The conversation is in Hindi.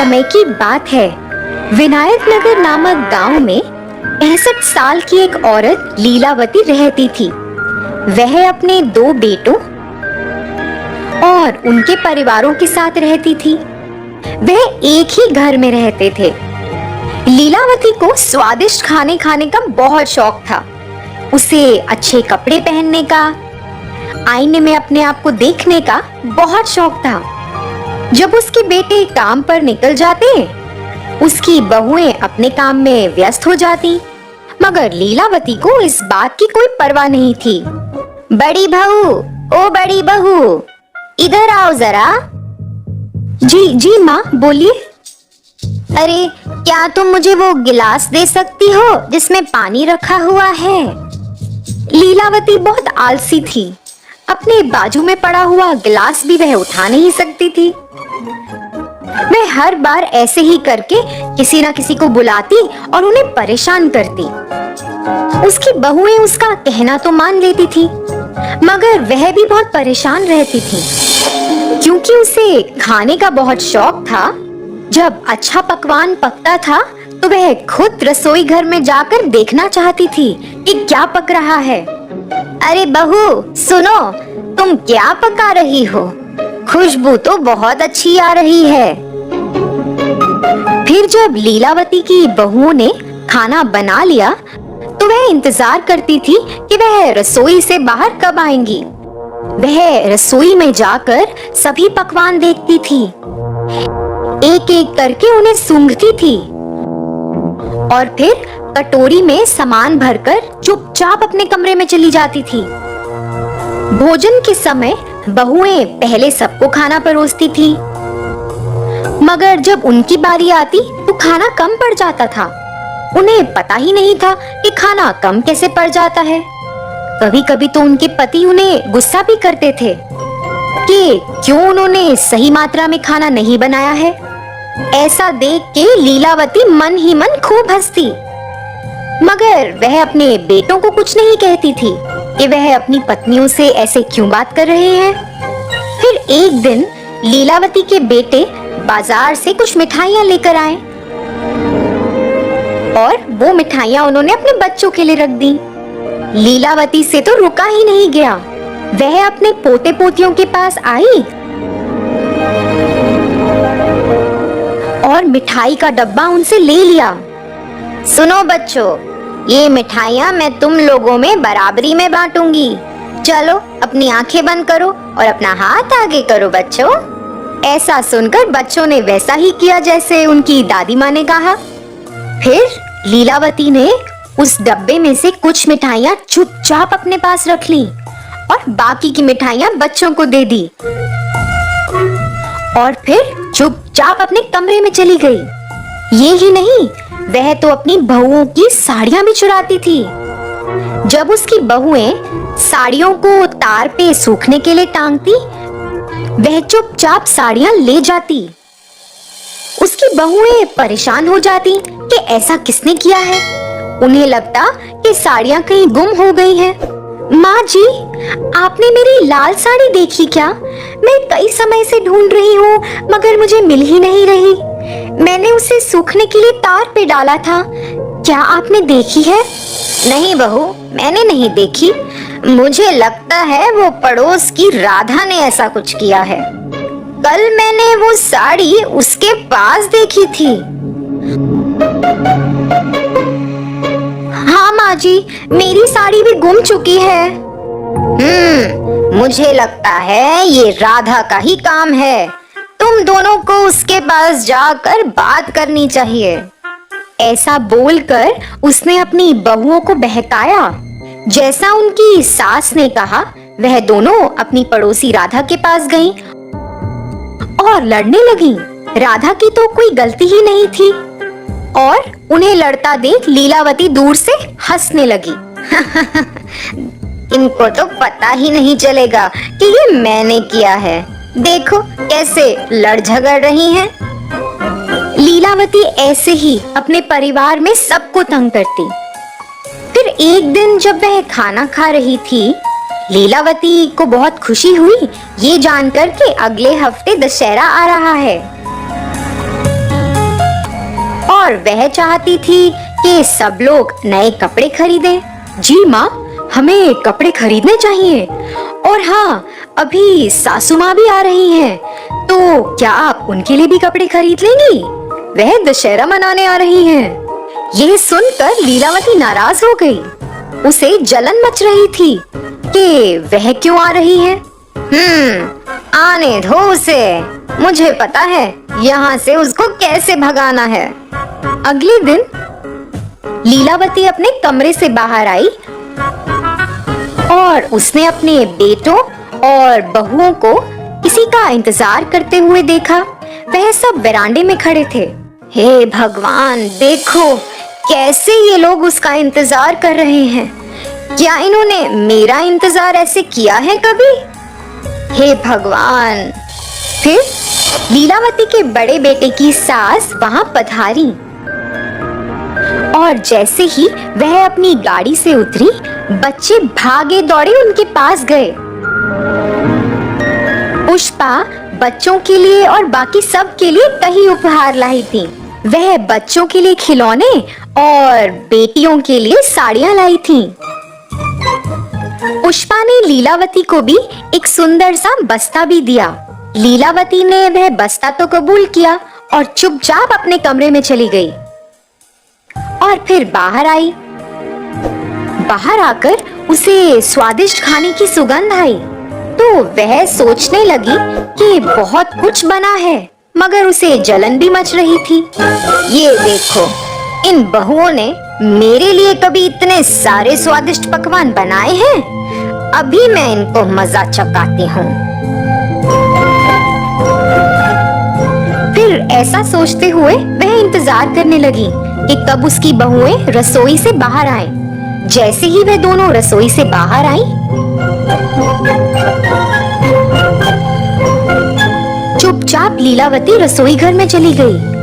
समय की बात है। विनायक नगर नामक गांव में 65 साल की एक औरत लीलावती रहती थी। वह अपने 2 बेटों और उनके परिवारों के साथ रहती थी। वह एक ही घर में रहते थे। लीलावती को स्वादिष्ट खाने खाने का बहुत शौक था। उसे अच्छे कपड़े पहनने का, आईने में अपने आप को देखने का बहुत शौक था। जब उसके बेटे काम पर निकल जाते, उसकी बहुएं अपने काम में व्यस्त हो जाती, मगर लीलावती को इस बात की कोई परवाह नहीं थी। बड़ी बहू, ओ बड़ी बहू, इधर आओ जरा। जी जी माँ, बोलिए। अरे क्या तुम मुझे वो गिलास दे सकती हो जिसमें पानी रखा हुआ है? लीलावती बहुत आलसी थी। अपने बाजू में पड़ा हुआ गिलास भी वह उठा नहीं सकती थी। वह हर बार ऐसे ही करके किसी न किसी को बुलाती और उन्हें परेशान करती। उसकी बहुएं उसका कहना तो मान लेती थी, मगर वह भी बहुत परेशान रहती थी, क्योंकि उसे खाने का बहुत शौक था। जब अच्छा पकवान पकता था तो वह खुद रसोई घर में जाकर देखना चाहती थी कि क्या पक रहा है। अरे बहू सुनो, तुम क्या पका रही हो? खुशबू तो बहुत अच्छी आ रही है। फिर जब लीलावती की बहुओं ने खाना बना लिया तो वह इंतजार करती थी कि वह रसोई से बाहर कब आएंगी। वह रसोई में जाकर सभी पकवान देखती थी, एक एक करके उन्हें सूंघती थी और फिर कटोरी में सामान भरकर चुपचाप अपने कमरे में चली जाती थी। भोजन के समय बहुएं पहले सबको खाना परोसती थी, मगर जब उनकी बारी आती तो खाना कम पड़ जाता था। उन्हें पता ही नहीं था कि खाना कम कैसे पड़ जाता है। कभी कभी तो उनके पति उन्हें गुस्सा भी करते थे कि क्यों उन्होंने सही मात्रा में खाना नहीं बनाया है। ऐसा देख के लीलावती मन ही मन खूब हंसती, मगर वह अपने बेटों को कुछ नहीं कहती थी कि वह अपनी पत्नियों से ऐसे क्यों बात कर रहे हैं। फिर एक दिन लीलावती के बेटे बाजार से कुछ मिठाइयां लेकर आए और वो मिठाइयां उन्होंने अपने बच्चों के लिए रख दी। लीलावती से तो रुका ही नहीं गया। वह अपने पोते पोतियों के पास आई और मिठाई का डब्बा उनसे ले लिया। सुनो बच्चों, ये मिठाइयाँ मैं तुम लोगों में बराबरी में बांटूंगी। चलो अपनी आंखें बंद करो और अपना हाथ आगे करो बच्चों। ऐसा सुनकर बच्चों ने वैसा ही किया जैसे उनकी दादी माँ ने कहा। फिर लीलावती ने उस डब्बे में से कुछ मिठाइयाँ चुपचाप अपने पास रख ली और बाकी की मिठाइयाँ बच्चों को दे दी और फिर चुपचाप अपने कमरे में चली गई। ये ही नहीं, वह तो अपनी बहुओं की साड़ियां भी चुराती थी। जब उसकी बहुएं साड़ियों को तार पे सूखने के लिए टांगती, वह चुपचाप साड़ियां ले जाती। उसकी बहुएं परेशान हो जाती कि ऐसा किसने किया है। उन्हें लगता कि साड़ियां कहीं गुम हो गई हैं। माँ जी, आपने मेरी लाल साड़ी देखी क्या? मैं कई समय से ढूंढ रही हूँ मगर मुझे मिल ही नहीं रही। मैंने उसे सूखने के लिए तार पे डाला था। क्या आपने देखी है? नहीं बहू, मैंने नहीं देखी। मुझे लगता है वो पड़ोस की राधा ने ऐसा कुछ किया है। कल मैंने वो साड़ी उसके पास देखी थी। हाँ माँ जी, मेरी साड़ी भी गुम चुकी है। मुझे लगता है ये राधा का ही काम है। तुम दोनों को उसके पास जाकर बात करनी चाहिए। ऐसा बोलकर उसने अपनी बहुओं को बहकाया। जैसा उनकी सास ने कहा, वह दोनों अपनी पड़ोसी राधा के पास गईं और लड़ने लगीं। राधा की तो कोई गलती ही नहीं थी और उन्हें लड़ता देख लीलावती दूर से हंसने लगी। इनको तो पता ही नहीं चलेगा कि ये मैंने किया है। देखो कैसे लड़ झगड़ रही हैं। लीलावती ऐसे ही अपने परिवार में सबको तंग करती। फिर एक दिन जब वह खाना खा रही थी, लीलावती को बहुत खुशी हुई ये जानकर कि अगले हफ्ते दशहरा आ रहा है। और वह चाहती थी कि सब लोग नए कपड़े खरीदें। जी माँ, हमें कपड़े खरीदने चाहिए। और हाँ, अभी सासू माँ भी आ रही हैं, तो क्या आप उनके लिए भी कपड़े खरीद लेंगी? वह दशहरा मनाने आ रही हैं। यह सुनकर लीलावती नाराज हो गई। उसे जलन मच रही थी कि वह क्यों आ रही है। आने दो उसे, मुझे पता है यहाँ से उसको कैसे भगाना है। अगले दिन लीलावती अपने कमरे से बाहर आई और उसने अपने बेटों और बहुओं को किसी का इंतजार करते हुए देखा। वह सब वरांडे में खड़े थे। हे भगवान, देखो कैसे ये लोग उसका इंतजार कर रहे हैं। क्या इन्होंने मेरा इंतजार ऐसे किया है कभी? हे भगवान। फिर लीलावती के बड़े बेटे की सास वहां पधारी और जैसे ही वह अपनी गाड़ी से उतरी, बच्चे भागे दौड़े उनके पास गए। पुष्पा बच्चों के लिए और बाकी सब के लिए कई उपहार लाई थी। वह बच्चों के लिए खिलौने और बेटियों के लिए साड़ियां लाई थी। पुष्पा ने लीलावती को भी एक सुंदर सा बस्ता भी दिया। लीलावती ने वह बस्ता तो कबूल किया और चुपचाप अपने कमरे में चली गई और फिर बाहर आई। बाहर आकर उसे स्वादिष्ट खाने की सुगंध आई, तो वह सोचने लगी कि बहुत कुछ बना है, मगर उसे जलन भी मच रही थी। ये देखो, इन बहुओं ने मेरे लिए कभी इतने सारे स्वादिष्ट पकवान बनाए हैं। अभी मैं इनको मजा चखाती हूँ। फिर ऐसा सोचते हुए वह इंतजार करने लगी कि कब उसकी बहुएं रसोई से बाहर आएं। जैसे ही वह दोनों रसोई से बाहर आई, चुपचाप लीलावती रसोई घर में चली गई।